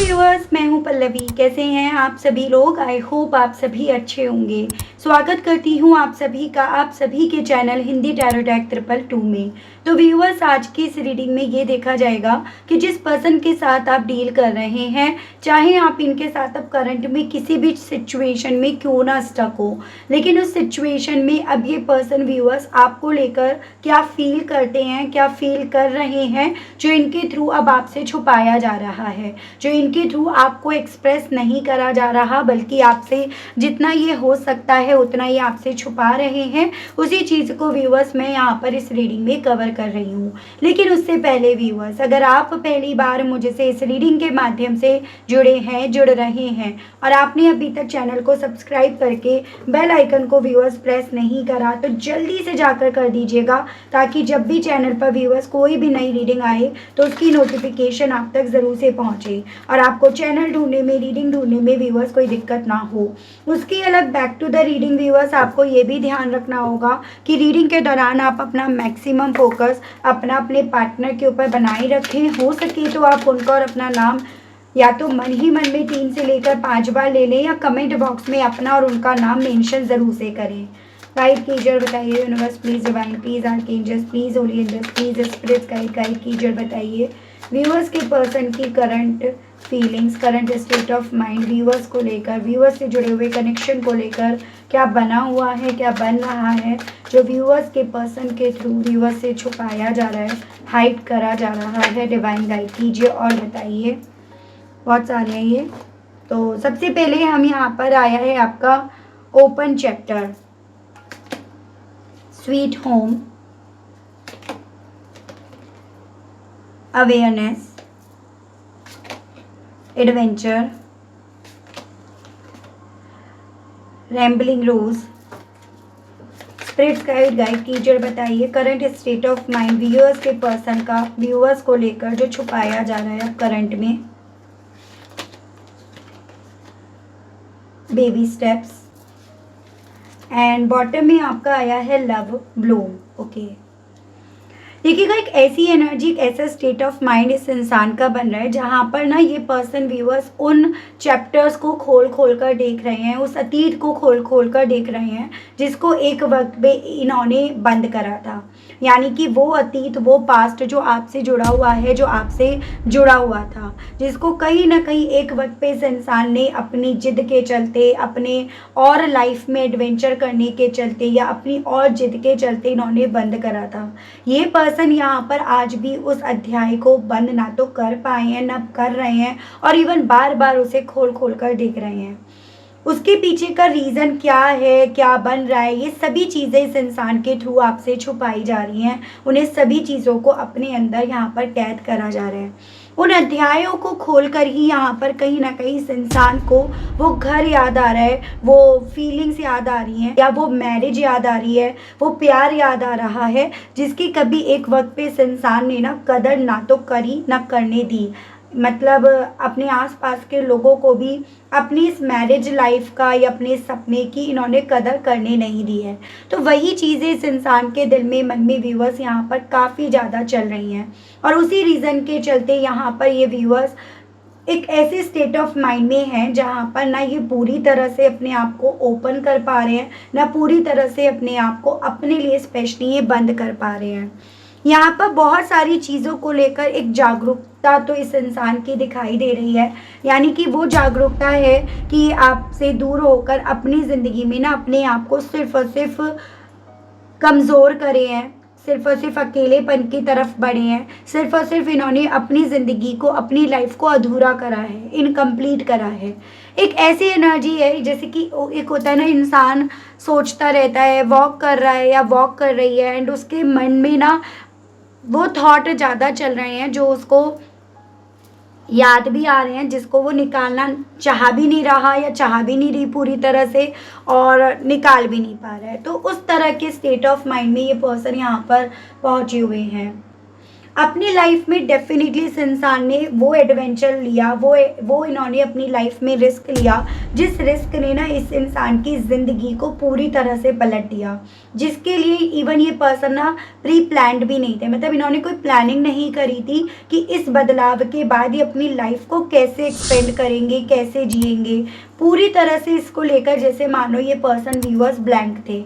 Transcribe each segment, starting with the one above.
Viewers, मैं हूं पल्लवी। कैसे हैं आप सभी लोग? आई होप आप सभी अच्छे होंगे। स्वागत करती हूं आप सभी का आप सभी के चैनल हिंदी टैरो डेक 222 में। तो व्यूअर्स, आज की इस रीडिंग में ये देखा जाएगा कि जिस पर्सन के साथ आप डील कर रहे हैं, चाहे आप इनके साथ अब करंट में किसी भी सिचुएशन में क्यों ना स्टक हो, लेकिन उस सिचुएशन में अब ये पर्सन व्यूअर्स आपको लेकर क्या फील करते हैं, क्या फील कर रहे हैं, जो इनके थ्रू अब आपसे छुपाया जा रहा है, जो इनके थ्रू आपको एक्सप्रेस नहीं करा जा रहा, बल्कि आपसे जितना ये हो सकता है उतना ये आपसे छुपा रहे हैं। उसी चीज़ को व्यूअर्स मैं यहाँ पर इस रीडिंग में कवर कर रही हूँ। लेकिन उससे पहले व्यूअर्स, अगर आप पहली बार मुझसे इस रीडिंग के माध्यम से जुड़ रहे हैं और आपने अभी तक चैनल को सब्सक्राइब करके बेल आइकन को व्यूअर्स प्रेस नहीं करा, तो जल्दी से जाकर कर दीजिएगा, ताकि जब भी चैनल पर व्यूअर्स कोई भी नई रीडिंग आए तो उसकी नोटिफिकेशन आप तक ज़रूर से पहुँचे और आपको चैनल ढूंढने में, रीडिंग ढूंढने में व्यूअर्स कोई दिक्कत ना हो। उसके अलग back to the reading viewers, आपको ये भी ध्यान रखना होगा कि रीडिंग के दौरान आप अपना मैक्सिमम फोकस अपने पार्टनर के ऊपर बनाए रखें। हो सके तो आप उनका और अपना नाम या तो मन ही मन में 3 से लेकर 5 बार ले लें, या कमेंट बॉक्स में अपना और उनका नाम मेंशन ज़रूर से करें। गाइड कीजिए और बताइए universe please, divine please, archangels please, holy angels please, spirit guide कीजिए और बताइए व्यूअर्स के पर्सन की current feelings, current state of mind viewers को लेकर, व्यूअर्स से जुड़े हुए कनेक्शन को लेकर क्या बना हुआ है, क्या बन रहा है, जो व्यूअर्स के पर्सन के थ्रू व्यूअर्स से छुपाया जा रहा है, हाइड करा जा रहा है। डिवाइन गाइड कीजिए और बताइए। बहुत सारे हैं ये। तो सबसे पहले हम यहाँ पर आया है आपका open chapter, sweet home, awareness, adventure, rambling rose. Spirits guide कीजिए और बताइए current state of mind viewers के पर्सन का व्यूअर्स को लेकर जो छुपाया जा रहा है करंट में। बेबी स्टेप्स एंड बॉटम में आपका आया है लव ब्लूम। ओके, देखिएगा, एक ऐसी एनर्जी, एक ऐसा स्टेट ऑफ माइंड इस इंसान का बन रहा है जहाँ पर ना ये पर्सन व्यूअर्स उन चैप्टर्स को खोल खोल कर देख रहे हैं, उस अतीत को खोल खोल कर देख रहे हैं जिसको एक वक्त पे इन्होंने बंद करा था। यानी कि वो अतीत, वो पास्ट जो आपसे जुड़ा हुआ है, जो आपसे जुड़ा हुआ था, जिसको कहीं ना कहीं एक वक्त पे इस इंसान ने अपनी जिद के चलते, अपने और लाइफ में एडवेंचर करने के चलते या अपनी और जिद के चलते इन्होंने बंद करा था। ये पर्सन यहाँ पर आज भी उस अध्याय को बंद ना तो कर पाए हैं, ना कर रहे हैं, और इवन बार बार उसे खोल खोल कर देख रहे हैं। उसके पीछे का रीज़न क्या है, क्या बन रहा है, ये सभी चीज़ें इस इंसान के थ्रू आपसे छुपाई जा रही हैं। उन्हें सभी चीज़ों को अपने अंदर यहाँ पर कैद करा जा रहा है। उन अध्यायों को खोलकर ही यहाँ पर कहीं ना कहीं इस इंसान को वो घर याद आ रहा है, वो फीलिंग्स याद आ रही हैं, या वो मैरिज याद आ रही है, वो प्यार याद आ रहा है, जिसकी कभी एक वक्त पे इस इंसान ने ना कदर ना तो करी ना करने दी। मतलब अपने आसपास के लोगों को भी अपनी इस मैरिज लाइफ का या अपने सपने की इन्होंने कदर करने नहीं दी है। तो वही चीज़ें इस इंसान के दिल में, मन में व्यूअर्स यहाँ पर काफ़ी ज़्यादा चल रही हैं, और उसी रीज़न के चलते यहाँ पर ये व्यूअर्स एक ऐसे स्टेट ऑफ माइंड में हैं जहाँ पर ना ये पूरी तरह से अपने आप को ओपन कर पा रहे हैं, ना पूरी तरह से अपने आप को अपने लिए स्पेशली ये बंद कर पा रहे हैं। यहाँ पर बहुत सारी चीज़ों को लेकर एक जागरूकता तो इस इंसान की दिखाई दे रही है। यानी कि वो जागरूकता है कि आपसे दूर होकर अपनी ज़िंदगी में ना अपने आप को सिर्फ और सिर्फ कमज़ोर करे हैं, सिर्फ और सिर्फ अकेलेपन की तरफ बढ़े हैं, सिर्फ और सिर्फ इन्होंने अपनी ज़िंदगी को, अपनी लाइफ को अधूरा करा है, इनकम्प्लीट करा है। एक ऐसी एनर्जी है जैसे कि एक होता है ना, इंसान सोचता रहता है, वॉक कर रहा है या वॉक कर रही है, एंड उसके मन में ना वो थॉट ज़्यादा चल रहे हैं जो उसको याद भी आ रहे हैं, जिसको वो निकालना चाह भी नहीं रहा या चाह भी नहीं रही पूरी तरह से, और निकाल भी नहीं पा रहा है। तो उस तरह के स्टेट ऑफ माइंड में ये पर्सन यहाँ पर पहुँचे हुए हैं। अपनी लाइफ में डेफिनेटली इस इंसान ने वो एडवेंचर लिया, वो इन्होंने अपनी लाइफ में रिस्क लिया, जिस रिस्क ने ना इस इंसान की ज़िंदगी को पूरी तरह से पलट दिया, जिसके लिए इवन ये पर्सन ना प्री प्लान्ड भी नहीं थे। मतलब इन्होंने कोई प्लानिंग नहीं करी थी कि इस बदलाव के बाद ये अपनी लाइफ को कैसे एक्सपेंड करेंगे, कैसे जिएंगे। पूरी तरह से इसको लेकर जैसे मानो ये पर्सन व्यूअर्स ब्लैंक थे,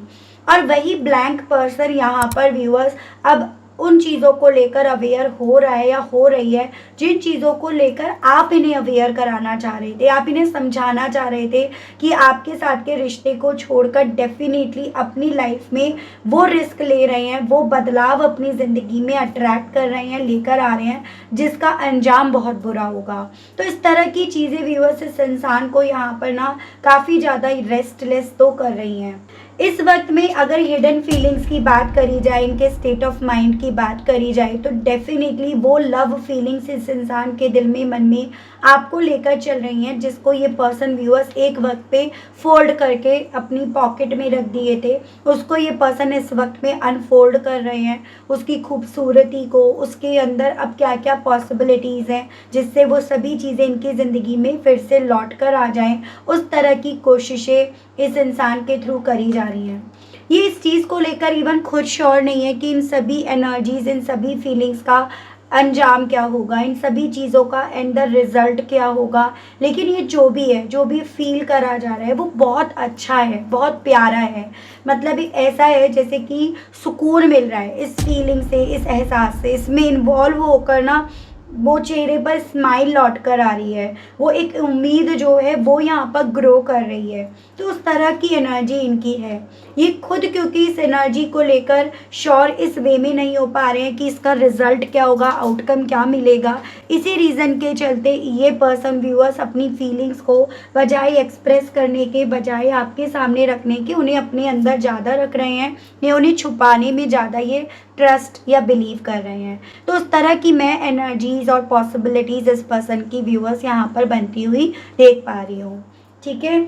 और वही ब्लैंक पर्सन यहाँ पर व्यूअर्स अब उन चीज़ों को लेकर अवेयर हो रहा है या हो रही है, जिन चीज़ों को लेकर आप इन्हें अवेयर कराना चाह रहे थे, आप इन्हें समझाना चाह रहे थे कि आपके साथ के रिश्ते को छोड़कर डेफिनेटली अपनी लाइफ में वो रिस्क ले रहे हैं, वो बदलाव अपनी ज़िंदगी में अट्रैक्ट कर रहे हैं, लेकर आ रहे हैं, जिसका अंजाम बहुत बुरा होगा। तो इस तरह की चीज़ें व्यूअर्स इस इंसान को यहाँ पर ना काफ़ी ज़्यादा रेस्टलेस तो कर रही हैं। इस वक्त में अगर हिडन फीलिंग्स की बात करी जाए, इनके स्टेट ऑफ माइंड की बात करी जाए, तो डेफिनेटली वो लव फीलिंग्स इस इंसान के दिल में, मन में आपको लेकर चल रही हैं, जिसको ये पर्सन व्यूअर्स एक वक्त पे फोल्ड करके अपनी पॉकेट में रख दिए थे, उसको ये पर्सन इस वक्त में अनफोल्ड कर रहे हैं, उसकी खूबसूरती को, उसके अंदर अब क्या क्या पॉसिबिलिटीज़ हैं जिससे वो सभी चीज़ें इनकी ज़िंदगी में फिर से लौट कर आ जाएं, उस तरह की कोशिशें इस इंसान के थ्रू करी जा रही हैं। ये इस चीज़ को लेकर इवन खुद श्योर नहीं है कि इन सभी एनर्जीज, इन सभी फीलिंग्स का अंजाम क्या होगा, इन सभी चीज़ों का एंड द रिजल्ट क्या होगा। लेकिन ये जो भी है, जो भी फील करा जा रहा है, वो बहुत अच्छा है, बहुत प्यारा है। मतलब ऐसा है जैसे कि सुकून मिल रहा है इस फीलिंग से, इस एहसास से। इसमें इन्वॉल्व होकर ना वो चेहरे पर स्माइल लौट कर आ रही है, वो एक उम्मीद जो है वो यहाँ पर ग्रो कर रही है। तो उस तरह की एनर्जी इनकी है। ये खुद क्योंकि इस एनर्जी को लेकर श्योर इस वे में नहीं हो पा रहे हैं कि इसका रिजल्ट क्या होगा, आउटकम क्या मिलेगा, इसी रीज़न के चलते ये पर्सन व्यूअर्स अपनी फीलिंग्स को बजाय एक्सप्रेस करने के, बजाय आपके सामने रखने के, उन्हें अपने अंदर ज़्यादा रख रहे हैं, या उन्हें छुपाने में ज़्यादा ये ट्रस्ट या बिलीव कर रहे हैं। तो उस तरह की मैं एनर्जीज और पॉसिबिलिटीज़ इस पर्सन की व्यूअर्स यहाँ पर बनती हुई देख पा रही हूँ। ठीक है,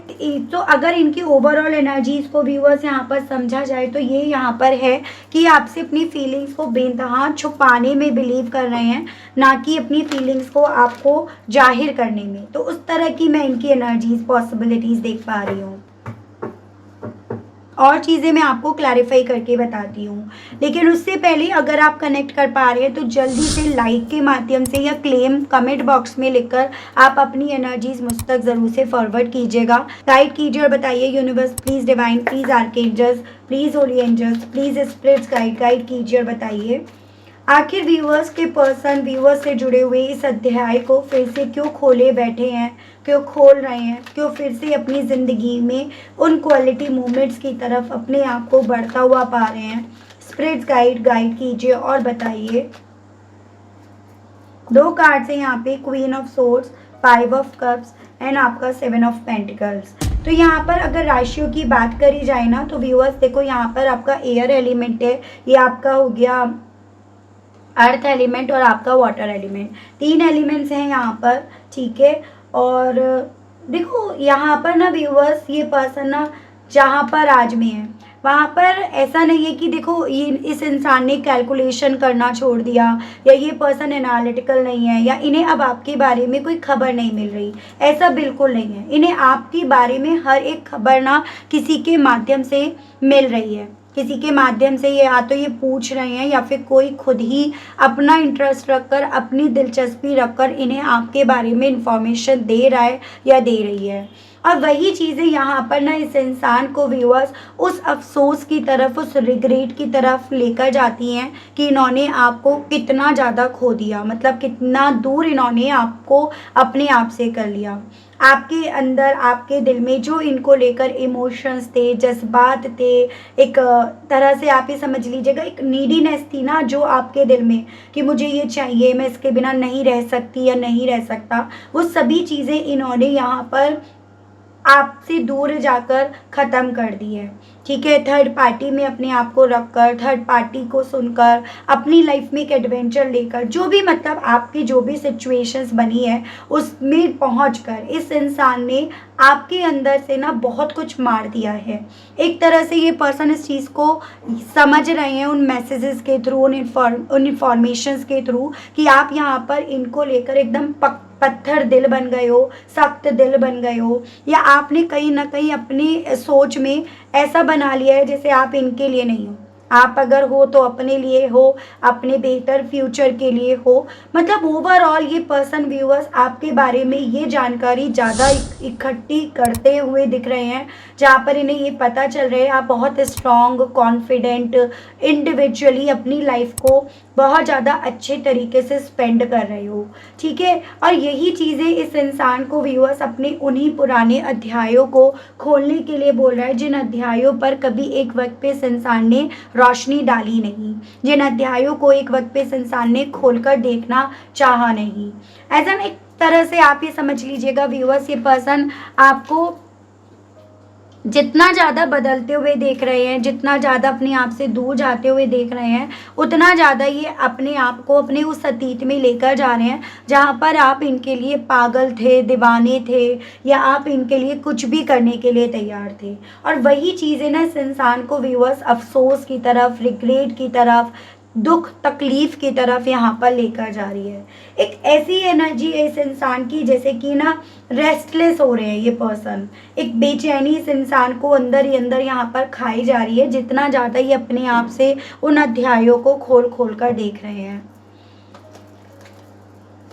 तो अगर इनकी ओवरऑल एनर्जीज को व्यूअर्स यहाँ पर समझा जाए तो ये यहाँ पर है कि आपसे अपनी फीलिंग्स को बेइंतहा छुपाने में बिलीव कर रहे हैं, ना कि अपनी फीलिंग्स को आपको जाहिर करने में। तो उस तरह की मैं इनकी एनर्जीज, पॉसिबिलिटीज़ देख पा रही हूँ। और चीज़ें मैं आपको क्लैरिफाई करके बताती हूँ, लेकिन उससे पहले अगर आप कनेक्ट कर पा रहे हैं तो जल्दी से लाइक के माध्यम से या क्लेम कमेंट बॉक्स में लिखकर आप अपनी एनर्जीज मुझ तक ज़रूर से फॉरवर्ड कीजिएगा, गाइड कीजिए और बताइए universe please, divine please, archangels please, holy angels please, spirits guide कीजिए और बताइए आखिर व्यूअर्स के पर्सन व्यूअर्स से जुड़े हुए इस अध्याय को फिर से क्यों खोले बैठे हैं, क्यों खोल रहे हैं, क्यों फिर से अपनी ज़िंदगी में उन क्वालिटी मोमेंट्स की तरफ अपने आप को बढ़ता हुआ पा रहे हैं। स्पिरिट्स गाइड कीजिए और बताइए। 2 कार्ड्स है यहाँ पे, queen of swords, 5 of cups and आपका 7 ऑफ पेंटिकल्स। तो यहाँ पर अगर राशियों की बात करी जाए ना तो व्यूअर्स देखो यहाँ पर आपका एयर एलिमेंट है, ये आपका हो गया अर्थ एलिमेंट और आपका वाटर एलिमेंट, 3 एलिमेंट्स हैं यहाँ पर। ठीक है, और देखो यहाँ पर ना व्यूअर्स ये पर्सन ना जहाँ पर आज में है वहाँ पर ऐसा नहीं है कि देखो ये इस इंसान ने कैलकुलेशन करना छोड़ दिया, या ये पर्सन एनालिटिकल नहीं है, या इन्हें अब आपके बारे में कोई खबर नहीं मिल रही। ऐसा बिल्कुल नहीं है, इन्हें आपके बारे में हर एक खबर ना किसी के माध्यम से मिल रही है। किसी के माध्यम से ये या तो ये पूछ रहे हैं, या फिर कोई खुद ही अपना इंटरेस्ट रखकर, अपनी दिलचस्पी रखकर इन्हें आपके बारे में इंफॉर्मेशन दे रहा है या दे रही है। और वही चीज़ें यहाँ पर ना इस इंसान को व्यूअर्स उस अफसोस की तरफ, उस रिग्रेट की तरफ लेकर जाती हैं कि इन्होंने आपको कितना ज़्यादा खो दिया, मतलब कितना दूर इन्होंने आपको अपने आप से कर लिया। आपके अंदर, आपके दिल में जो इनको लेकर इमोशंस थे, जज्बात थे, एक तरह से आप ये समझ लीजिएगा एक नीडीनेस थी ना जो आपके दिल में कि मुझे ये चाहिए, मैं इसके बिना नहीं रह सकती या नहीं रह सकता, वो सभी चीज़ें इन्होंने यहाँ पर आपसे दूर जाकर ख़त्म कर दी है, ठीक है। थर्ड पार्टी में अपने आप को रखकर, थर्ड पार्टी को सुनकर, अपनी लाइफ में एक एडवेंचर लेकर, जो भी मतलब आपकी जो भी सिचुएशंस बनी है उसमें पहुंचकर इस इंसान ने आपके अंदर से ना बहुत कुछ मार दिया है। एक तरह से ये पर्सन इस चीज़ को समझ रहे हैं उन मैसेजेस के थ्रू, उन इंफॉर्मेशंस के थ्रू कि आप यहाँ पर इनको लेकर एकदम पत्थर दिल बन गए हो, सख्त दिल बन गए हो, या आपने कहीं ना कहीं अपनी सोच में ऐसा बना लिया है जैसे आप इनके लिए नहीं हो। आप अगर हो तो अपने लिए हो, अपने बेहतर फ्यूचर के लिए हो। मतलब ओवरऑल ये पर्सन व्यूअर्स आपके बारे में ये जानकारी ज़्यादा इकट्ठी करते हुए दिख रहे हैं, जहाँ पर इन्हें ये पता चल रहा है आप बहुत स्ट्रॉन्ग, कॉन्फिडेंट इंडिविजुअली अपनी लाइफ को बहुत ज़्यादा अच्छे तरीके से स्पेंड कर रहे हो, ठीक है। और यही चीज़ें इस इंसान को व्यूअर्स अपने उन्हीं पुराने अध्यायों को खोलने के लिए बोल रहा है, जिन अध्यायों पर कभी एक वक्त पे इस इंसान ने रोशनी डाली नहीं, जिन अध्यायों को एक वक्त पे इस इंसान ने खोलकर देखना चाहा नहीं। ऐसा एक तरह से आप ये समझ लीजिएगा व्यूअर्स, ये पर्सन आपको जितना ज़्यादा बदलते हुए देख रहे हैं, जितना ज़्यादा अपने आप से दूर जाते हुए देख रहे हैं, उतना ज़्यादा ये अपने आप को अपने उस अतीत में लेकर जा रहे हैं जहाँ पर आप इनके लिए पागल थे, दीवाने थे, या आप इनके लिए कुछ भी करने के लिए तैयार थे। और वही चीज़ें ना इस इंसान को व्यूअर्स अफसोस की तरफ, रिग्रेट की तरफ, दुख तकलीफ की तरफ यहाँ पर लेकर जा रही है। एक ऐसी एनर्जी है इस इंसान की जैसे कि ना रेस्टलेस हो रहे हैं ये पर्सन, एक बेचैनी इस इंसान को अंदर ही अंदर यहाँ पर खाई जा रही है, जितना ज़्यादा ये अपने आप से उन अध्यायों को खोल खोल कर देख रहे हैं।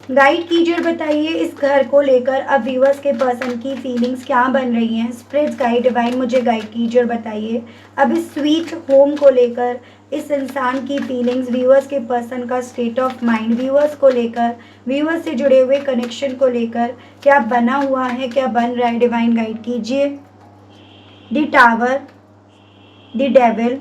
गाइड कीजिए, बताइए इस घर को लेकर अब व्यूअर्स के पर्सन की फीलिंग्स क्या बन रही हैं। स्पिरिट गाइड डिवाइन मुझे गाइड कीजिए और बताइए अब इस स्वीट होम को लेकर इस इंसान की फीलिंग्स, व्यूअर्स के पर्सन का स्टेट ऑफ माइंड, व्यूअर्स को लेकर, व्यूअर्स से जुड़े हुए कनेक्शन को लेकर क्या बना हुआ है, क्या बन रहा है। डिवाइन गाइड कीजिए। The tower, the devil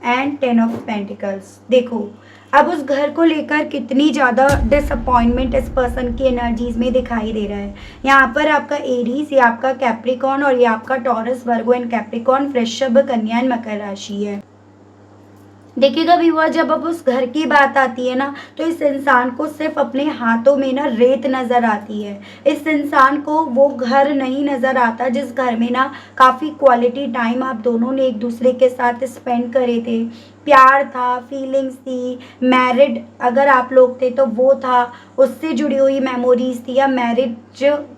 and 10 of pentacles. देखो अब उस घर को लेकर कितनी ज़्यादा डिसअपॉइंटमेंट इस पर्सन की एनर्जीज में दिखाई दे रहा है। यहाँ पर आपका एरीज, ये आपका कैप्रिकॉर्न और ये आपका टॉरस, वर्गो एंड कैप्रिकॉर्न, वृषभ, कन्या एंड मकर राशि है। देखिएगा व्यूअर, जब अब उस घर की बात आती है ना तो इस इंसान को सिर्फ अपने हाथों में ना रेत नज़र आती है। इस इंसान को वो घर नहीं नज़र आता जिस घर में ना काफ़ी क्वालिटी टाइम आप दोनों ने एक दूसरे के साथ स्पेंड करे थे, प्यार था, फीलिंग्स थी, मैरिड अगर आप लोग थे तो वो था, उससे जुड़ी हुई मेमोरीज थी, या मैरिज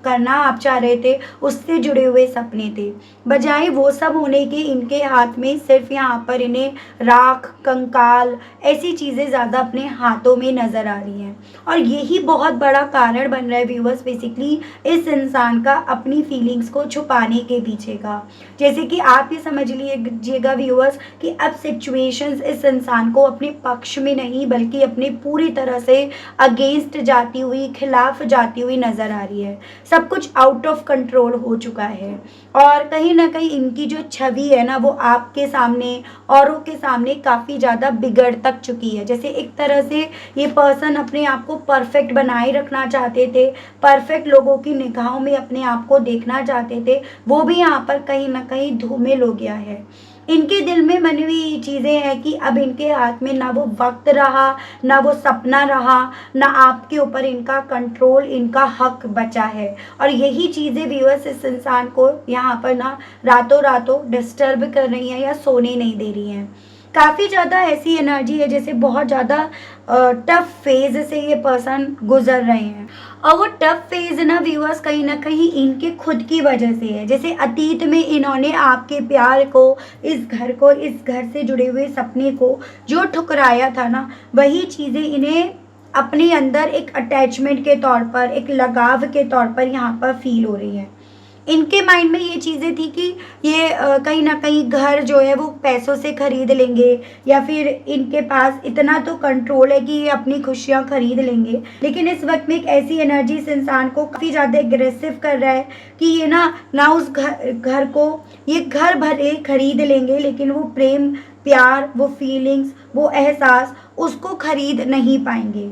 करना आप चाह रहे थे उससे जुड़े हुए सपने थे। बजाय वो सब होने के इनके हाथ में सिर्फ यहाँ पर इन्हें राख, कंकाल, ऐसी चीज़ें ज़्यादा अपने हाथों में नज़र आ रही हैं। और यही बहुत बड़ा कारण बन रहा है व्यूअर्स बेसिकली इस इंसान का अपनी फीलिंग्स को छुपाने के पीछे का। जैसे कि आप ये समझ लीजिएगा व्यूअर्स कि अब सिचुएशंस इस इंसान को अपने पक्ष में नहीं बल्कि अपने पूरी तरह से अगेंस्ट जाती हुई, खिलाफ जाती हुई नज़र आ रही है। सब कुछ आउट ऑफ कंट्रोल हो चुका है और कहीं ना कहीं इनकी जो छवि है ना वो आपके सामने, औरों के सामने काफ़ी ज़्यादा बिगड़ तक चुकी है। जैसे एक तरह से ये पर्सन अपने आप को परफेक्ट बनाए रखना चाहते थे, परफेक्ट लोगों की निगाहों में अपने आप को देखना चाहते थे, वो भी यहाँ पर कहीं ना कहीं धूमिल हो गया है। इनके दिल में बनी हुई ये चीज़ें हैं कि अब इनके हाथ में ना वो वक्त रहा, ना वो सपना रहा, ना आपके ऊपर इनका कंट्रोल, इनका हक बचा है। और यही चीज़ें व्यूअर्स इस इंसान को यहाँ पर ना रातों रातों डिस्टर्ब कर रही हैं या सोने नहीं दे रही हैं। काफ़ी ज़्यादा ऐसी एनर्जी है जैसे बहुत ज़्यादा टफ फेज से ये पर्सन गुजर रहे हैं। और वो टफ फेज ना व्यूअर्स कहीं ना कहीं इनके खुद की वजह से है। जैसे अतीत में इन्होंने आपके प्यार को, इस घर को, इस घर से जुड़े हुए सपने को जो ठुकराया था ना, वही चीज़ें इन्हें अपने अंदर एक अटैचमेंट के तौर पर, एक लगाव के तौर पर यहाँ पर फील हो रही है। इनके माइंड में ये चीज़ें थी कि ये कहीं ना कहीं घर जो है वो पैसों से ख़रीद लेंगे, या फिर इनके पास इतना तो कंट्रोल है कि ये अपनी खुशियाँ खरीद लेंगे। लेकिन इस वक्त में एक ऐसी एनर्जी इस इंसान को काफ़ी ज़्यादा एग्रेसिव कर रहा है कि ये ना उस घर को, ये घर भले खरीद लेंगे लेकिन वो प्रेम, प्यार, वो फीलिंग्स, वो एहसास उसको खरीद नहीं पाएंगे।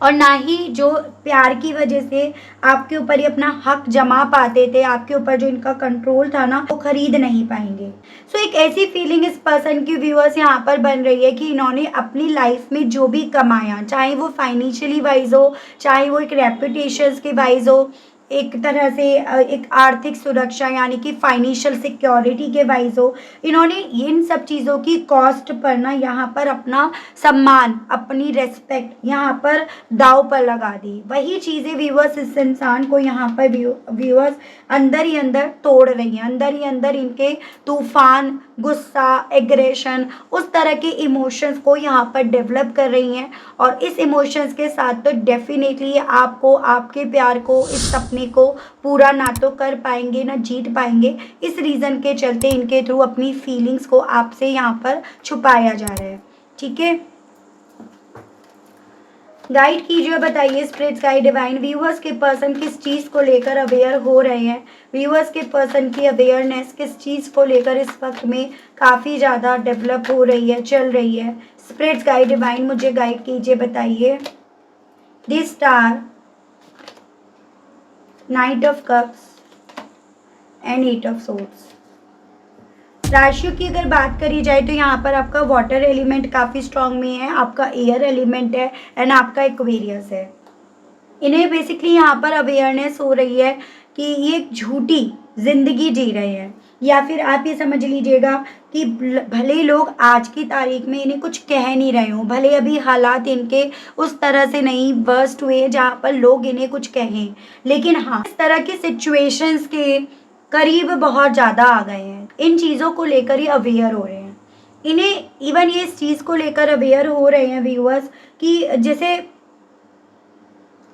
और ना ही जो प्यार की वजह से आपके ऊपर ये अपना हक जमा पाते थे, आपके ऊपर जो इनका कंट्रोल था ना, वो खरीद नहीं पाएंगे। सो एक ऐसी फीलिंग इस पर्सन की व्यूअर्स यहाँ पर बन रही है कि इन्होंने अपनी लाइफ में जो भी कमाया, चाहे वो फाइनेंशियली वाइज हो, चाहे वो एक रेपुटेशन के वाइज हो, एक तरह से एक आर्थिक सुरक्षा यानी कि फाइनेंशियल सिक्योरिटी के वाइज हो, इन्होंने इन सब चीज़ों की कॉस्ट पर ना यहाँ पर अपना सम्मान, अपनी रेस्पेक्ट यहाँ पर दाव पर लगा दी। वही चीज़ें व्यूअर्स इस इंसान को यहाँ पर व्यूअर्स अंदर ही अंदर तोड़ रही हैं, अंदर ही अंदर इनके तूफान, गुस्सा, एग्रेशन, उस तरह के इमोशंस को यहाँ पर डेवलप कर रही हैं। और इस इमोशंस के साथ तो डेफिनेटली आपको, आपके प्यार को, इस सपने को पूरा ना तो कर पाएंगे ना जीत पाएंगे। इस रीज़न के चलते इनके थ्रू अपनी फीलिंग्स को आपसे यहाँ पर छुपाया जा रहा है। ठीक है, गाइड कीजिए, बताइए स्पिरिट्स गाइड डिवाइन, व्यूअर्स के पर्सन किस चीज़ को लेकर अवेयर हो रहे हैं। व्यूअर्स के पर्सन की अवेयरनेस किस चीज़ को लेकर इस वक्त में काफ़ी ज़्यादा डेवलप हो रही है, चल रही है। स्पिरिट्स गाइड डिवाइन मुझे गाइड कीजिए, बताइए। The star, knight of cups and eight of swords. राशियों की अगर बात करी जाए तो यहाँ पर आपका वाटर एलिमेंट काफ़ी स्ट्रांग में है, आपका एयर एलिमेंट है एंड आपका एक्वेरियस है। इन्हें बेसिकली यहाँ पर अवेयरनेस हो रही है कि ये एक झूठी जिंदगी जी रहे हैं, या फिर आप ये समझ लीजिएगा कि भले लोग आज की तारीख में इन्हें कुछ कह नहीं रहे हों, भले अभी हालात इनके उस तरह से नहीं वर्स्ट हुए जहाँ पर लोग इन्हें कुछ कहें, लेकिन हाँ इस तरह की सिचुएशंस के करीब बहुत ज़्यादा आ गए हैं। इन चीज़ों को लेकर ही अवेयर हो रहे हैं। इन्हें इवन ये इस चीज़ को लेकर अवेयर हो रहे हैं व्यूअर्स कि जैसे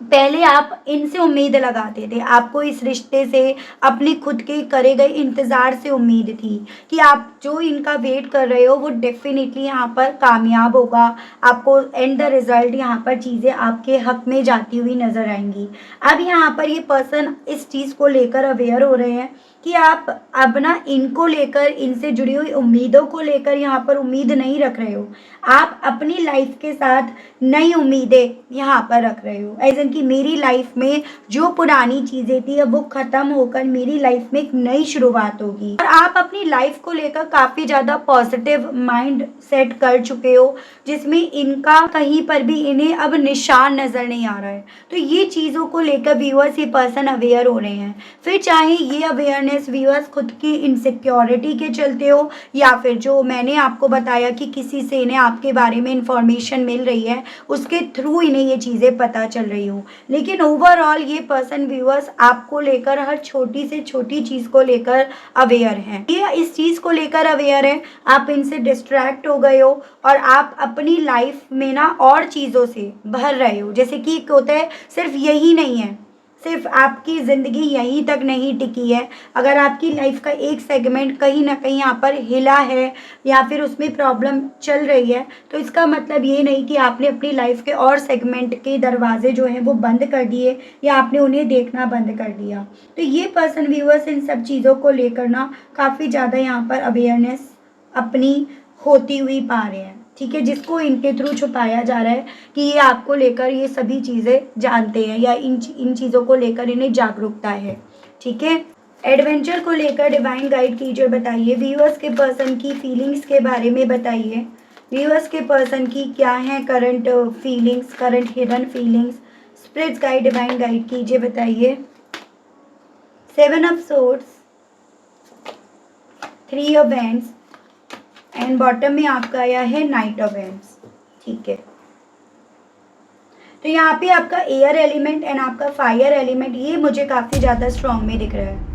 पहले आप इनसे उम्मीद लगाते थे, आपको इस रिश्ते से अपने खुद के करे गए इंतज़ार से उम्मीद थी कि आप जो इनका वेट कर रहे हो वो डेफिनेटली यहाँ पर कामयाब होगा, आपको एंड द रिज़ल्ट यहाँ पर चीज़ें आपके हक में जाती हुई नज़र आएंगी। अब यहाँ पर ये पर्सन इस चीज़ को लेकर अवेयर हो रहे हैं कि आप अब ना इनको लेकर, इनसे जुड़ी हुई उम्मीदों को लेकर यहाँ पर उम्मीद नहीं रख रहे हो, आप अपनी लाइफ के साथ नई उम्मीदें यहाँ पर रख रहे हो। एज कि मेरी लाइफ में जो पुरानी चीज़ें थी अब वो ख़त्म होकर मेरी लाइफ में एक नई शुरुआत होगी। और आप अपनी लाइफ को लेकर काफ़ी ज़्यादा पॉजिटिव माइंड सेट कर चुके हो, जिसमें इनका कहीं पर भी इन्हें अब निशान नज़र नहीं आ रहा है। तो ये चीज़ों को लेकर व्यूअर्स ये पर्सन अवेयर हो रहे हैं। फिर चाहे ये अवेयरनेस व्यूअर्स खुद की इनसिक्योरिटी के चलते हो, या फिर जो मैंने आपको बताया कि किसी से इन्हें आपके बारे में इंफॉर्मेशन मिल रही है, उसके थ्रू इन्हें ये चीज़ें पता चल रही हो। लेकिन ओवरऑल ये पर्सन व्यूअर्स आपको लेकर हर छोटी से छोटी चीज़ को लेकर अवेयर हैं। ये इस चीज़ को लेकर अवेयर है, आप इनसे डिस्ट्रैक्ट हो गए हो और आप अपनी लाइफ में ना और चीज़ों से भर रहे हो। जैसे कि होता है सिर्फ यही नहीं है, सिर्फ आपकी ज़िंदगी यहीं तक नहीं टिकी है। अगर आपकी लाइफ का एक सेगमेंट कहीं ना कहीं यहाँ पर हिला है या फिर उसमें प्रॉब्लम चल रही है, तो इसका मतलब ये नहीं कि आपने अपनी लाइफ के और सेगमेंट के दरवाजे जो हैं वो बंद कर दिए या आपने उन्हें देखना बंद कर दिया। तो ये पर्सन व्यूअर्स इन सब चीज़ों को लेकर ना काफ़ी ज़्यादा यहाँ पर अवेयरनेस अपनी होती हुई पा रहे हैं। ठीक है, जिसको इनके थ्रू छुपाया जा रहा है कि ये आपको लेकर ये सभी चीज़ें जानते हैं या इन चीज़ों को लेकर इन्हें जागरूकता है। ठीक है, एडवेंचर को लेकर डिवाइन गाइड कीजिए, बताइए। व्यूअर्स के पर्सन की फीलिंग्स के बारे में बताइए। व्यूअर्स के पर्सन की क्या है current feelings, current hidden feelings. Spirits guide divine guide कीजिए, बताइए। 7 of swords, 3 of wands and bottom में आपका आया है नाइट ऑफ वैंड्स। ठीक है, तो यहाँ पे आपका एयर एलिमेंट एंड आपका फायर एलिमेंट ये मुझे काफ़ी ज़्यादा स्ट्रॉन्ग में दिख रहा है।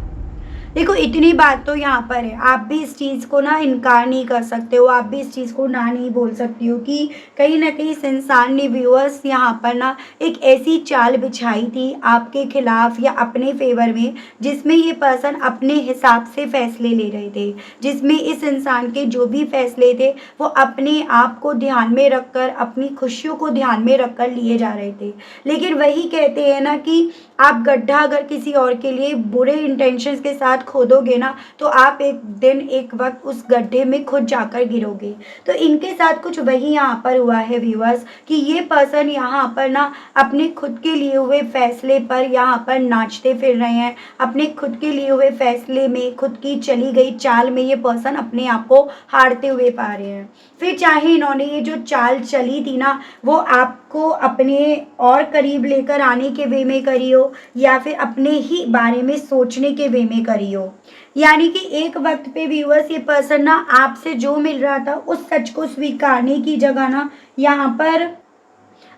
देखो इतनी बात तो यहाँ पर है, आप भी इस चीज़ को ना इनकार नहीं कर सकते हो, आप भी इस चीज़ को ना नहीं बोल सकती हो कि कहीं ना कहीं इस इंसान ने व्यूअर्स यहाँ पर ना एक ऐसी चाल बिछाई थी आपके खिलाफ या अपने फेवर में, जिसमें ये पर्सन अपने हिसाब से फैसले ले रहे थे, जिसमें इस इंसान के जो भी फैसले थे वो अपने आप को ध्यान में रखकर, अपनी खुशियों को ध्यान में रखकर लिए जा रहे थे। लेकिन वही कहते हैं ना कि आप गड्ढा अगर किसी और के लिए बुरे इंटेंशंस के साथ खोदोगे ना तो आप एक दिन एक वक्त उस गड्ढे में खुद जाकर गिरोगे। तो इनके साथ कुछ वही यहाँ पर हुआ है व्यूअर्स कि ये पर्सन यहाँ पर ना अपने खुद के लिए हुए फैसले पर यहाँ पर नाचते फिर रहे हैं। अपने खुद के लिए हुए फैसले में, खुद की चली गई चाल में ये पर्सन अपने आप को हारते हुए पा रहे हैं। फिर चाहे इन्होंने ये जो चाल चली थी ना वो आपको अपने और करीब लेकर आने के वे में करी हो या फिर अपने ही बारे में सोचने के वे में करी हो। यानी कि एक वक्त पे व्यूअर्स ये पर्सन ना आपसे जो मिल रहा था उस सच को स्वीकारने की जगह ना यहाँ पर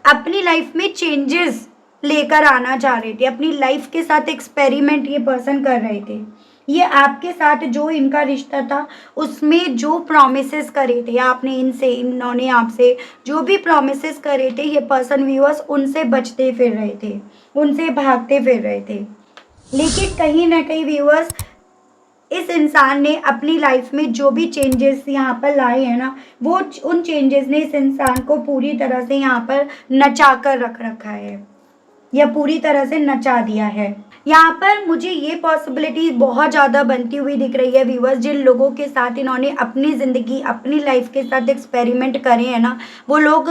अपनी लाइफ में चेंजेस लेकर आना चाह रहे थे। अपनी लाइफ के साथ एक्सपेरिमेंट ये पर्सन कर रहे थे। ये आपके साथ जो इनका रिश्ता था उसमें जो प्रॉमिसेस करे थे आपने इनसे, इन्होंने आपसे जो भी प्रॉमिसेस करे थे ये पर्सन व्यूअर्स उनसे बचते फिर रहे थे, उनसे भागते फिर रहे थे। लेकिन कहीं ना कहीं व्यूअर्स इस इंसान ने अपनी लाइफ में जो भी चेंजेस यहाँ पर लाए हैं ना वो उन चेंजेस ने इस इंसान को पूरी तरह से यहाँ पर नचा कर रख रखा है या पूरी तरह से नचा दिया है। यहाँ पर मुझे ये पॉसिबिलिटी बहुत ज़्यादा बनती हुई दिख रही है व्यूअर्स, जिन लोगों के साथ इन्होंने अपनी ज़िंदगी अपनी लाइफ के साथ एक्सपेरिमेंट करे हैं ना वो लोग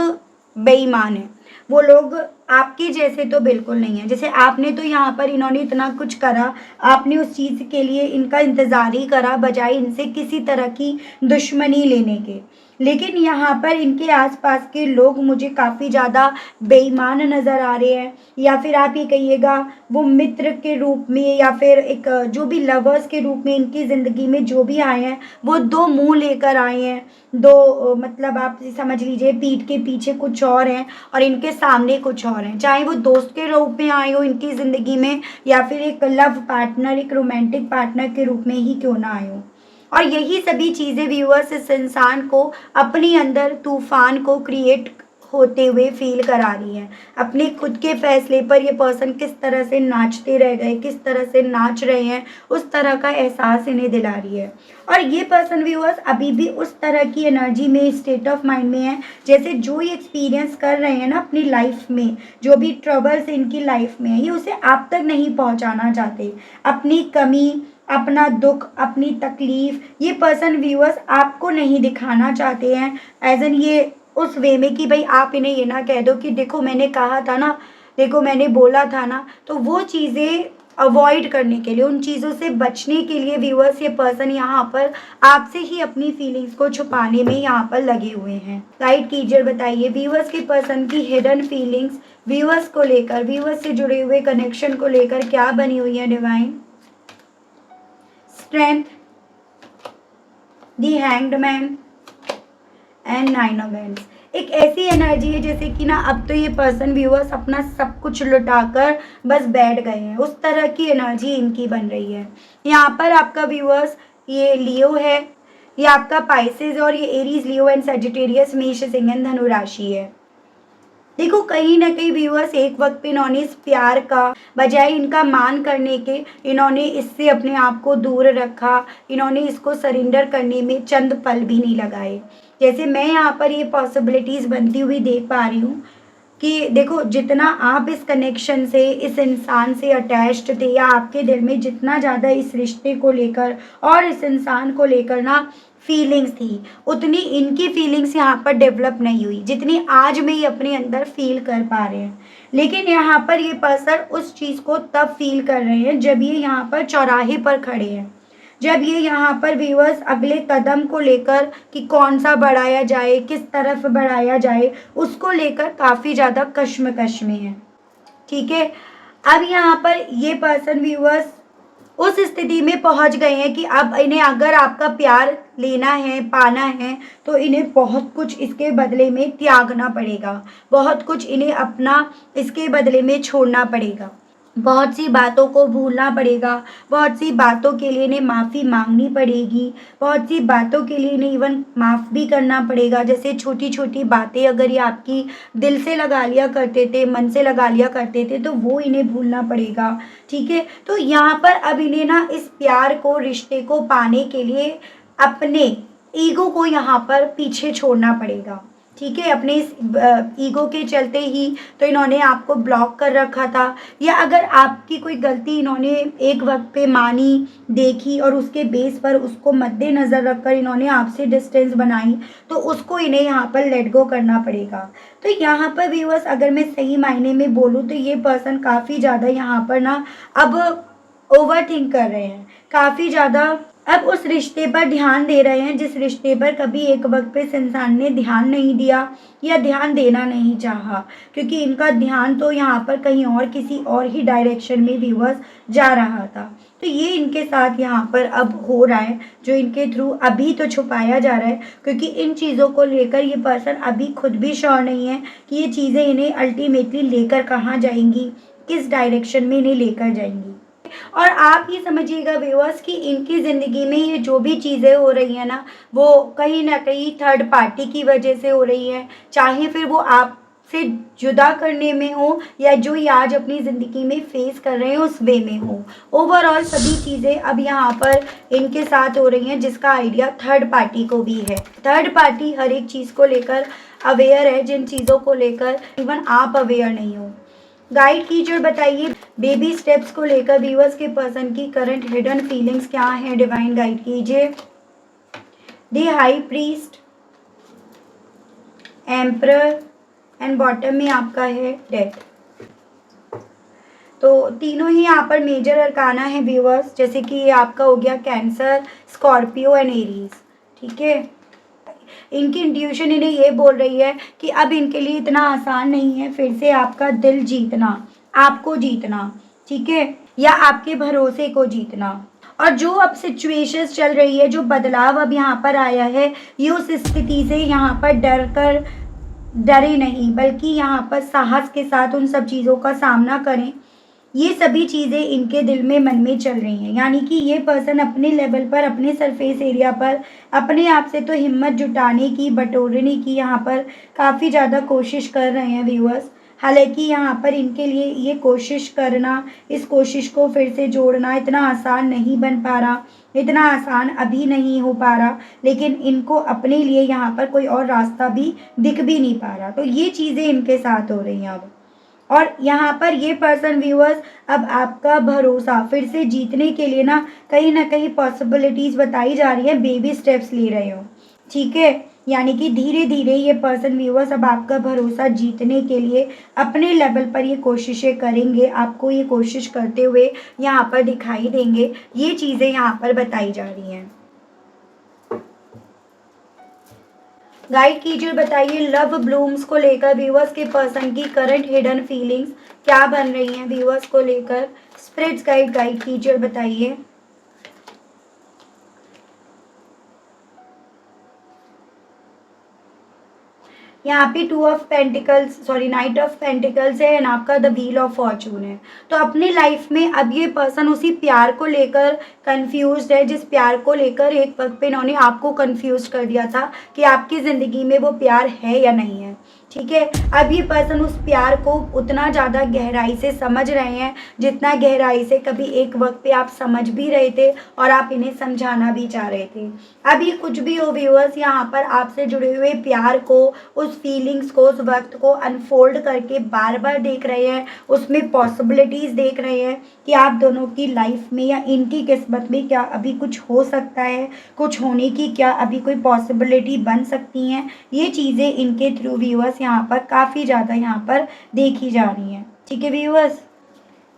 बेईमान हैं। वो लोग आपके जैसे तो बिल्कुल नहीं है। जैसे आपने तो यहाँ पर इन्होंने इतना कुछ करा, आपने उस चीज़ के लिए इनका इंतज़ार ही करा बजाय इनसे किसी तरह की दुश्मनी लेने के। लेकिन यहाँ पर इनके आसपास के लोग मुझे काफ़ी ज़्यादा बेईमान नज़र आ रहे हैं, या फिर आप ये कहिएगा वो मित्र के रूप में या फिर एक जो भी लवर्स के रूप में इनकी ज़िंदगी में जो भी आए हैं वो दो मुंह लेकर आए हैं। दो मतलब आप समझ लीजिए पीठ के पीछे कुछ और हैं और इनके सामने कुछ और हैं। चाहे वो दोस्त के रूप में आए हो इनकी ज़िंदगी में या फिर एक लव पार्टनर, एक रोमांटिक पार्टनर के रूप में ही क्यों ना आए हो। और यही सभी चीज़ें व्यूअर्स इस इंसान को अपने अंदर तूफान को क्रिएट होते हुए फील करा रही है। अपने खुद के फैसले पर ये पर्सन किस तरह से नाचते रह गए, किस तरह से नाच रहे हैं, उस तरह का एहसास इन्हें दिला रही है। और ये पर्सन व्यूअर्स अभी भी उस तरह की एनर्जी में, स्टेट ऑफ माइंड में है जैसे जो ये एक्सपीरियंस कर रहे हैं ना अपनी लाइफ में, जो भी ट्रबल्स इनकी लाइफ में है ये उसे आप तक नहीं पहुंचाना चाहते। अपनी कमी, अपना दुख, अपनी तकलीफ ये पर्सन व्यूअर्स आपको नहीं दिखाना चाहते हैं एज एन ये उस वे में कि भाई आप इन्हें ये ना कह दो कि देखो मैंने कहा था ना, देखो मैंने बोला था ना। तो वो चीज़ें अवॉइड करने के लिए, उन चीज़ों से बचने के लिए व्यूअर्स ये पर्सन यहाँ पर आपसे ही अपनी फीलिंग्स को छुपाने में यहाँ पर लगे हुए हैं। गाइड कीजिए, बताइए व्यूअर्स के पर्सन की हिडन फीलिंग्स व्यूअर्स को लेकर, व्यूअर्स से जुड़े हुए कनेक्शन को लेकर क्या बनी हुई है divine. Strength, the hanged man and nine of wands. एक ऐसी एनर्जी है जैसे कि ना अब तो ये पर्सन व्यूअर्स अपना सब कुछ लुटाकर बस बैठ गए हैं, उस तरह की एनर्जी इनकी बन रही है। यहाँ पर आपका व्यूअर्स ये लियो है, ये आपका पाइसेस और ये एरीज, लियो एंड सजिटेरियस, मेष, सिंह एंड धनु राशि है। देखो कहीं ना कहीं व्यूअर्स एक वक्त पे इन्होंने इस प्यार का बजाय इनका मान करने के इन्होंने इससे अपने आप को दूर रखा। इन्होंने इसको सरेंडर करने में चंद पल भी नहीं लगाए। जैसे मैं यहाँ पर ये पॉसिबिलिटीज़ बनती हुई देख पा रही हूँ कि देखो जितना आप इस कनेक्शन से, इस इंसान से अटैच्ड थे या आपके दिल में जितना ज़्यादा इस रिश्ते को लेकर और इस इंसान को लेकर ना फीलिंग्स थी, उतनी इनकी फीलिंग्स यहाँ पर डेवलप नहीं हुई जितनी आज में ये अपने अंदर फील कर पा रहे हैं। लेकिन यहाँ पर ये पर्सन उस चीज़ को तब फील कर रहे हैं जब ये यहाँ पर चौराहे पर खड़े हैं, जब ये यहाँ पर व्यूअर्स अगले कदम को लेकर कि कौन सा बढ़ाया जाए, किस तरफ बढ़ाया जाए, उसको लेकर काफ़ी ज़्यादा कश्मकश में है। ठीक है, अब यहाँ पर ये पर्सन व्यूअर्स उस स्थिति में पहुंच गए हैं कि अब इन्हें अगर आपका प्यार लेना है, पाना है, तो इन्हें बहुत कुछ इसके बदले में त्यागना पड़ेगा, बहुत कुछ इन्हें अपना इसके बदले में छोड़ना पड़ेगा, बहुत सी बातों को भूलना पड़ेगा, बहुत सी बातों के लिए इन्हें माफ़ी मांगनी पड़ेगी, बहुत सी बातों के लिए इन्हें इवन माफ़ भी करना पड़ेगा। जैसे छोटी छोटी बातें अगर ये आपकी दिल से लगा लिया करते थे, मन से लगा लिया करते थे, तो वो इन्हें भूलना पड़ेगा। ठीक है, तो यहाँ पर अब इन्हें ना इस प्यार को, रिश्ते को पाने के लिए अपने ईगो को यहाँ पर पीछे छोड़ना पड़ेगा। ठीक है, अपने इस ईगो के चलते ही तो इन्होंने आपको ब्लॉक कर रखा था, या अगर आपकी कोई गलती इन्होंने एक वक्त पे मानी, देखी और उसके बेस पर उसको मद्देनज़र रखकर इन्होंने आपसे डिस्टेंस बनाई, तो उसको इन्हें यहाँ पर लेट गो करना पड़ेगा। तो यहाँ पर व्यूअर्स अगर मैं सही मायने में बोलूँ तो ये पर्सन काफ़ी ज़्यादा यहाँ पर ना अब ओवर थिंक कर रहे हैं, काफ़ी ज़्यादा अब उस रिश्ते पर ध्यान दे रहे हैं जिस रिश्ते पर कभी एक वक्त पे इस इंसान ने ध्यान नहीं दिया या ध्यान देना नहीं चाहा, क्योंकि इनका ध्यान तो यहाँ पर कहीं और किसी और ही डायरेक्शन में व्यूअर्स जा रहा था। तो ये इनके साथ यहाँ पर अब हो रहा है, जो इनके थ्रू अभी तो छुपाया जा रहा है, क्योंकि इन चीज़ों को लेकर ये पर्सन अभी खुद भी श्योर नहीं है कि ये चीज़ें इन्हें अल्टीमेटली लेकर कहाँ जाएंगी, किस डायरेक्शन में इन्हें लेकर जाएंगी। और आप ये समझिएगा व्यूअर्स कि इनकी ज़िंदगी में ये जो भी चीज़ें हो रही हैं ना, वो कहीं ना कहीं थर्ड पार्टी की वजह से हो रही हैं, चाहे फिर वो आप से जुदा करने में हो या जो ये आज अपनी ज़िंदगी में फेस कर रहे हैं उस वे में हो। ओवरऑल सभी चीज़ें अब यहाँ पर इनके साथ हो रही हैं, जिसका आइडिया थर्ड पार्टी को भी है। थर्ड पार्टी हर एक चीज़ को लेकर अवेयर है, जिन चीज़ों को लेकर इवन आप अवेयर नहीं हो। गाइड कीजिए और बताइए बेबी स्टेप्स को लेकर व्यूअर्स के पर्सन की करंट हिडन फीलिंग्स क्या है, डिवाइन गाइड कीजिए। The high priest, emperor and bottom में आपका है डेथ। तो तीनों ही यहाँ पर मेजर अरकाना है व्यूअर्स, जैसे कि ये आपका हो गया कैंसर, स्कॉर्पियो एंड एरीज। ठीक है, इनकी इंट्यूशन इन्हें ये बोल रही है कि अब इनके लिए इतना आसान नहीं है फिर से आपका दिल जीतना, आपको जीतना, ठीक है, या आपके भरोसे को जीतना। और जो अब सिचुएशंस चल रही है, जो बदलाव अब यहाँ पर आया है, ये उस स्थिति से यहाँ पर डरे नहीं, बल्कि यहाँ पर साहस के साथ उन सब चीज़ों का सामना करें। ये सभी चीज़ें इनके दिल में मन में चल रही हैं, यानी कि ये पर्सन अपने लेवल पर, अपने सरफेस एरिया पर अपने आप से तो हिम्मत जुटाने की, बटोरने की यहाँ पर काफ़ी ज़्यादा कोशिश कर रहे हैं व्यूअर्स। हालांकि यहाँ पर इनके लिए ये कोशिश करना, इस कोशिश को फिर से जोड़ना इतना आसान नहीं बन पा रहा, इतना आसान अभी नहीं हो पा रहा, लेकिन इनको अपने लिए यहाँ पर कोई और रास्ता भी दिख भी नहीं पा रहा। तो ये चीज़ें इनके साथ हो रही हैं अब। और यहाँ पर ये पर्सन व्यूअर्स अब आपका भरोसा फिर से जीतने के लिए ना कहीं पॉसिबिलिटीज़ बताई जा रही है, बेबी स्टेप्स ले रहे हो। ठीक है, यानी कि धीरे धीरे ये पर्सन व्यूअर्स अब आपका भरोसा जीतने के लिए अपने लेवल पर ये कोशिशें करेंगे, आपको ये कोशिश करते हुए यहाँ पर दिखाई देंगे। ये चीज़ें यहाँ पर बताई जा रही हैं। गाइड कीजिए, बताइए लव ब्लूम्स को लेकर व्यूअर्स के पर्सन की करंट हिडन फीलिंग्स क्या बन रही हैं व्यूअर्स को लेकर। स्पिरिट्स गाइड कीजिए और बताइए। यहाँ पे नाइट ऑफ पेंटिकल्स है एंड आपका द व्हील ऑफ फॉर्चून है। तो अपनी लाइफ में अब ये पर्सन उसी प्यार को लेकर कंफ्यूज्ड है, जिस प्यार को लेकर एक वक्त पे इन्होंने आपको कंफ्यूज कर दिया था कि आपकी ज़िंदगी में वो प्यार है या नहीं है। ठीक है, अब ये पर्सन उस प्यार को उतना ज़्यादा गहराई से समझ रहे हैं जितना गहराई से कभी एक वक्त पे आप समझ भी रहे थे और आप इन्हें समझाना भी चाह रहे थे। अभी कुछ भी हो व्यूअर्स, यहाँ पर आपसे जुड़े हुए प्यार को, उस फीलिंग्स को, उस वक्त को अनफोल्ड करके बार बार देख रहे हैं, उसमें पॉसिबिलिटीज़ देख रहे हैं कि आप दोनों की लाइफ में या इनकी किस्मत में क्या अभी कुछ हो सकता है, कुछ होने की क्या अभी कोई पॉसिबिलिटी बन सकती हैं। ये चीज़ें इनके थ्रू व्यूअर्स यहाँ पर काफ़ी ज़्यादा यहाँ पर देखी जा रही हैं। ठीक है व्यूअर्स,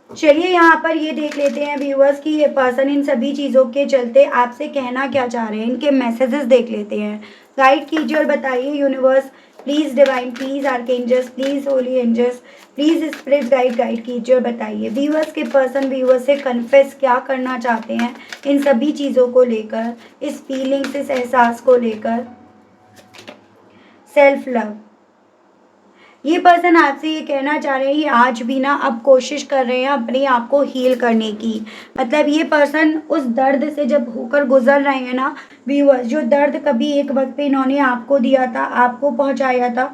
चलिए यहाँ पर ये देख लेते हैं व्यूअर्स कि ये पर्सन इन सभी चीज़ों के चलते आपसे कहना क्या चाह रहे हैं, इनके मैसेजेस देख लेते हैं। गाइड कीजिए और बताइए universe, please divine, please archangels, please holy angels, please spirit guide कीजिए और बताइए व्यूअर्स के पर्सन व्यूअर्स से कन्फेस क्या करना चाहते हैं इन सभी चीज़ों को लेकर, इस फीलिंग्स, इस एहसास को लेकर। सेल्फ लव, ये पर्सन आपसे ये कहना चाह रहे हैं, ये आज भी ना अब कोशिश कर रहे हैं अपने आप को हील करने की। मतलब ये पर्सन उस दर्द से जब होकर गुजर रहे हैं ना व्यूअर्स, जो दर्द कभी एक वक्त पे इन्होंने आपको दिया था, आपको पहुंचाया था,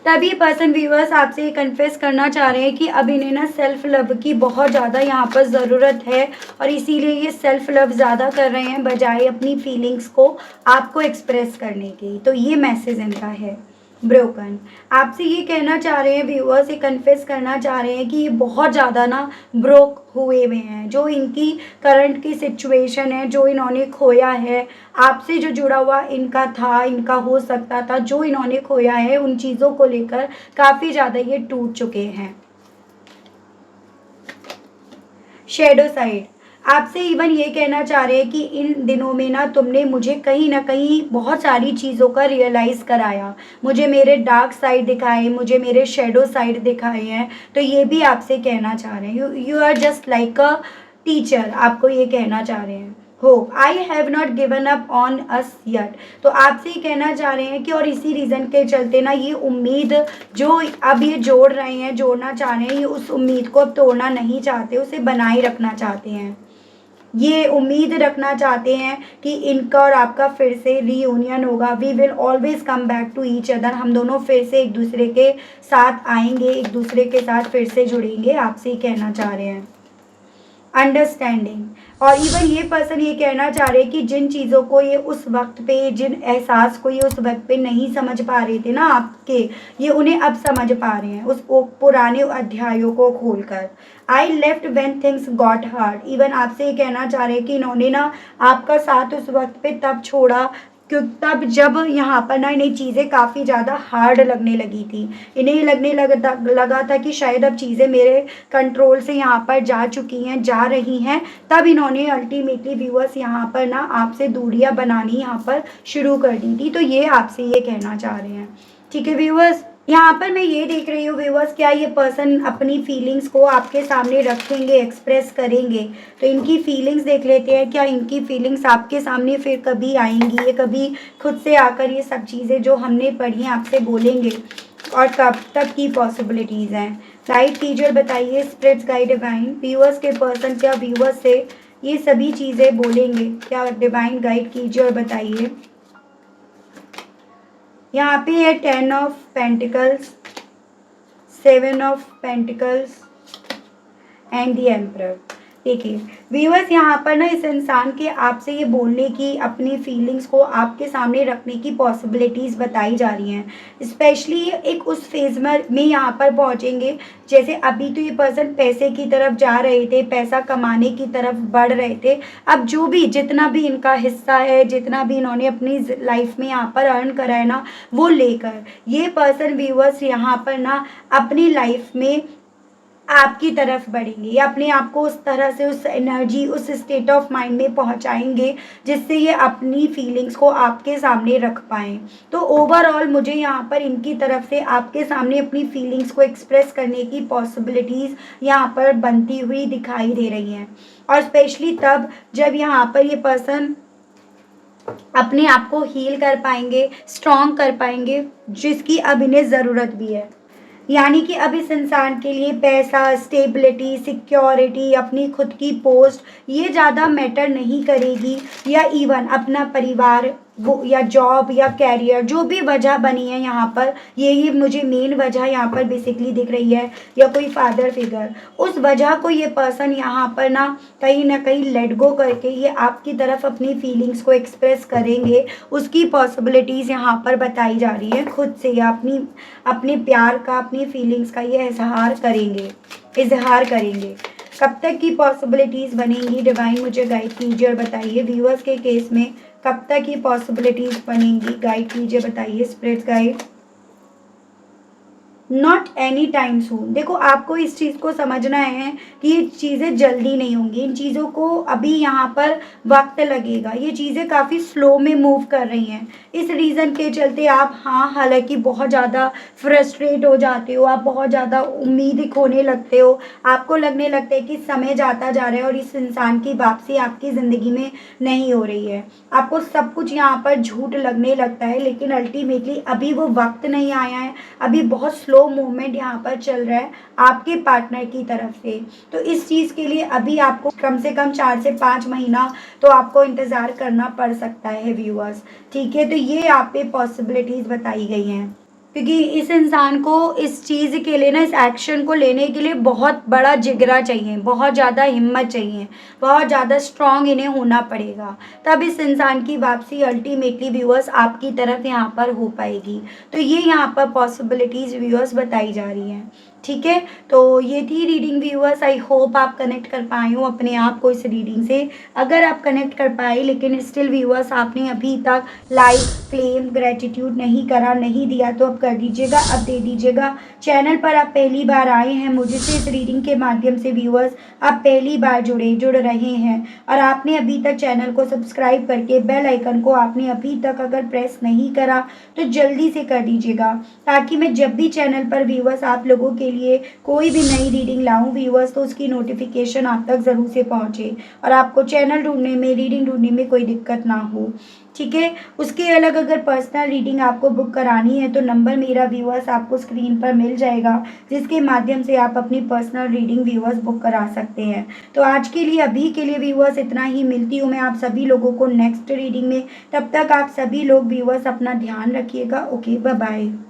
तभी पर्सन व्यूअर्स आपसे ये कन्फेस करना चाह रहे हैं कि अब इन्हें ना सेल्फ लव की बहुत ज़्यादा यहाँ पर ज़रूरत है, और इसीलिए ये सेल्फ लव ज़्यादा कर रहे हैं बजाय अपनी फीलिंग्स को आपको एक्सप्रेस करने की। तो ये मैसेज इनका है। ब्रोकन आपसे ये कहना चाह रहे हैं व्यूअर्स, ये कन्फेस करना चाह रहे हैं कि ये बहुत ज़्यादा ना ब्रोक हुए हुए हैं। जो इनकी करंट की सिचुएशन है, जो इन्होंने खोया है, आपसे जो जुड़ा हुआ इनका था, इनका हो सकता था, जो इन्होंने खोया है, उन चीज़ों को लेकर काफ़ी ज़्यादा ये टूट चुके हैं। शेडो साइड आपसे इवन ये कहना चाह रहे हैं कि इन दिनों में ना तुमने मुझे कहीं ना कहीं बहुत सारी चीज़ों का रियलाइज़ कराया, मुझे मेरे डार्क साइड दिखाए, मुझे मेरे शेडो साइड दिखाए हैं। तो ये भी आपसे कहना चाह रहे हैं, you are just like a teacher, आपको ये कहना चाह रहे हैं। Hope I have not given up on us yet. तो आपसे ये कहना चाह रहे हैं कि और इसी रीज़न के चलते ना ये उम्मीद जो अब ये जोड़ रहे हैं, जोड़ना चाह रहे हैं, ये उस उम्मीद को अब तोड़ना नहीं चाहते, उसे बनाए रखना चाहते हैं। ये उम्मीद रखना चाहते हैं कि इनका और आपका फिर से रीयूनियन होगा। We will always come back to each other, हम दोनों फिर से एक दूसरे के साथ आएंगे, एक दूसरे के साथ फिर से जुड़ेंगे, आपसे ही कहना चाह रहे हैं। अंडरस्टैंडिंग और इवन ये पर्सन ये कहना चाह रहे हैं कि जिन चीज़ों को ये उस वक्त पे, जिन एहसास को ये उस वक्त पे नहीं समझ पा रहे थे ना आपके, ये उन्हें अब समझ पा रहे हैं उस पुराने अध्यायों को खोलकर। I left when things got hard. Even आपसे ये कहना चाह रहे हैं कि इन्होंने ना आपका साथ उस वक्त पे तब छोड़ा क्योंकि तब जब यहाँ पर ना इन्हें चीज़ें काफ़ी ज़्यादा हार्ड लगने लगी थी। इन्हें लगा था कि शायद अब चीज़ें मेरे कंट्रोल से यहाँ पर जा चुकी हैं, जा रही हैं। तब इन्होंने अल्टीमेटली व्यूअर्स यहाँ पर ना आपसे दूरियां बनानी यहाँ पर शुरू कर दी थी। तो ये आपसे ये कहना चाह रहे हैं। ठीक है व्यूअर्स, यहाँ पर मैं ये देख रही हूँ व्यूअर्स, क्या ये पर्सन अपनी फीलिंग्स को आपके सामने रखेंगे, एक्सप्रेस करेंगे? तो इनकी फीलिंग्स देख लेते हैं, क्या इनकी फीलिंग्स आपके सामने फिर कभी आएंगी, ये कभी खुद से आकर ये सब चीज़ें जो हमने पढ़ी हैं आपसे बोलेंगे, और कब तक की पॉसिबिलिटीज़ हैं? गाइड कीजिए और बताइए स्पिरिट्स गाइड डिवाइन, व्यूअर्स के पर्सन क्या व्यूअर्स से ये सभी चीज़ें बोलेंगे? क्या डिवाइन गाइड कीजिए और बताइए। यहाँ पे है 10 of pentacles, 7 of pentacles and the emperor. देखिए व्यूअर्स, यहाँ पर ना इस इंसान के आपसे ये बोलने की, अपनी फीलिंग्स को आपके सामने रखने की पॉसिबिलिटीज़ बताई जा रही हैं। स्पेशली एक उस फेज़ में यहाँ पर पहुँचेंगे, जैसे अभी तो ये पर्सन पैसे की तरफ जा रहे थे, पैसा कमाने की तरफ बढ़ रहे थे। अब जो भी जितना भी इनका हिस्सा है, जितना भी इन्होंने अपनी लाइफ में यहाँ पर अर्न करा है ना, वो लेकर ये पर्सन व्यूअर्स यहाँ पर ना अपनी लाइफ में आपकी तरफ बढ़ेंगे, या अपने आप को उस तरह से, उस एनर्जी, उस स्टेट ऑफ माइंड में पहुंचाएंगे जिससे ये अपनी फीलिंग्स को आपके सामने रख पाएँ। तो ओवरऑल मुझे यहाँ पर इनकी तरफ से आपके सामने अपनी फीलिंग्स को एक्सप्रेस करने की पॉसिबिलिटीज़ यहाँ पर बनती हुई दिखाई दे रही हैं, और स्पेशली तब जब यहाँ पर ये पर्सन अपने आप को हील कर पाएंगे, स्ट्रॉन्ग कर पाएंगे, जिसकी अब इन्हें ज़रूरत भी है। यानी कि अब इस इंसान के लिए पैसा, स्टेबिलिटी, सिक्योरिटी, अपनी खुद की पोस्ट ये ज़्यादा मैटर नहीं करेगी, या इवन अपना परिवार, वो या जॉब या कैरियर, जो भी वजह बनी है यहाँ पर, यही मुझे मेन वजह यहाँ पर बेसिकली दिख रही है, या कोई फादर फिगर, उस वजह को ये पर्सन यहाँ पर ना कहीं लेट गो करके ये आपकी तरफ अपनी फीलिंग्स को एक्सप्रेस करेंगे। उसकी पॉसिबिलिटीज़ यहाँ पर बताई जा रही है, खुद से या अपने प्यार का, अपनी फीलिंग्स का ये इजहार करेंगे। कब तक की पॉसिबिलिटीज़ बनेंगी? डिवाइन मुझे गाइड कीजिए और बताइए। व्यूअर्स के केस में कब तक ये पॉसिबिलिटीज़ बनेंगी? गाइड कीजिए, बताइए spirit guide. Not any time soon. देखो आपको इस चीज़ को समझना है कि ये चीज़ें जल्दी नहीं होंगी, इन चीज़ों को अभी यहाँ पर वक्त लगेगा, ये चीज़ें काफ़ी स्लो में मूव कर रही हैं। इस रीज़न के चलते आप हालांकि बहुत ज़्यादा फ्रस्ट्रेट हो जाते हो, आप बहुत ज़्यादा उम्मीद खोने लगते हो, आपको लगने लगता है कि समय जाता जा रहा है और इस इंसान की वापसी आपकी ज़िंदगी में नहीं हो रही है। आपको सब कुछ यहाँ पर झूठ लगने लगता है, लेकिन अल्टीमेटली अभी वो वक्त नहीं आया है, अभी बहुत स्लो मूवमेंट यहाँ पर चल रहा है आपके पार्टनर की तरफ से। तो इस चीज़ के लिए अभी आपको कम से कम 4 से 5 महीना तो आपको इंतज़ार करना पड़ सकता है व्यूअर्स। ठीक है, तो ये आप पे पॉसिबिलिटीज़ बताई गई हैं। क्योंकि इस इंसान को इस चीज़ के लिए ना, इस एक्शन को लेने के लिए बहुत बड़ा जिगरा चाहिए, बहुत ज़्यादा हिम्मत चाहिए, बहुत ज़्यादा स्ट्रॉन्ग इन्हें होना पड़ेगा, तब इस इंसान की वापसी अल्टीमेटली व्यूअर्स आपकी तरफ यहाँ पर हो पाएगी। तो ये यहाँ पर पॉसिबिलिटीज़ व्यूअर्स बताई जा रही हैं। ठीक है, तो ये थी रीडिंग व्यूअर्स। आई होप आप कनेक्ट कर पाए हो अपने आप को इस रीडिंग से। अगर आप कनेक्ट कर पाए लेकिन स्टिल व्यूअर्स आपने अभी तक लाइक, क्लेम, ग्रेटिट्यूड नहीं करा, नहीं दिया, तो अब कर दीजिएगा, अब दे दीजिएगा। चैनल पर आप पहली बार आए हैं मुझे से इस रीडिंग के माध्यम से व्यूअर्स, आप पहली बार जुड़ रहे हैं और आपने अभी तक चैनल को सब्सक्राइब करके बेल आइकन को आपने अभी तक अगर प्रेस नहीं करा तो जल्दी से कर दीजिएगा, ताकि मैं जब भी चैनल पर व्यूअर्स आप लोगों के लिए कोई भी नई रीडिंग लाऊं व्यूअर्स, तो उसकी नोटिफिकेशन आप तक ज़रूर से पहुंचे और आपको चैनल ढूंढने में, रीडिंग ढूंढने में कोई दिक्कत ना हो। ठीक है, उसके अलग अगर पर्सनल रीडिंग आपको बुक करानी है तो नंबर मेरा व्यूअर्स आपको स्क्रीन पर मिल जाएगा, जिसके माध्यम से आप अपनी पर्सनल रीडिंग व्यूअर्स बुक करा सकते हैं। तो आज के लिए, अभी के लिए व्यूअर्स इतना ही। मिलती हूँ मैं आप सभी लोगों को नेक्स्ट रीडिंग में। तब तक आप सभी लोग व्यूअर्स अपना ध्यान रखिएगा। Okay, bye bye.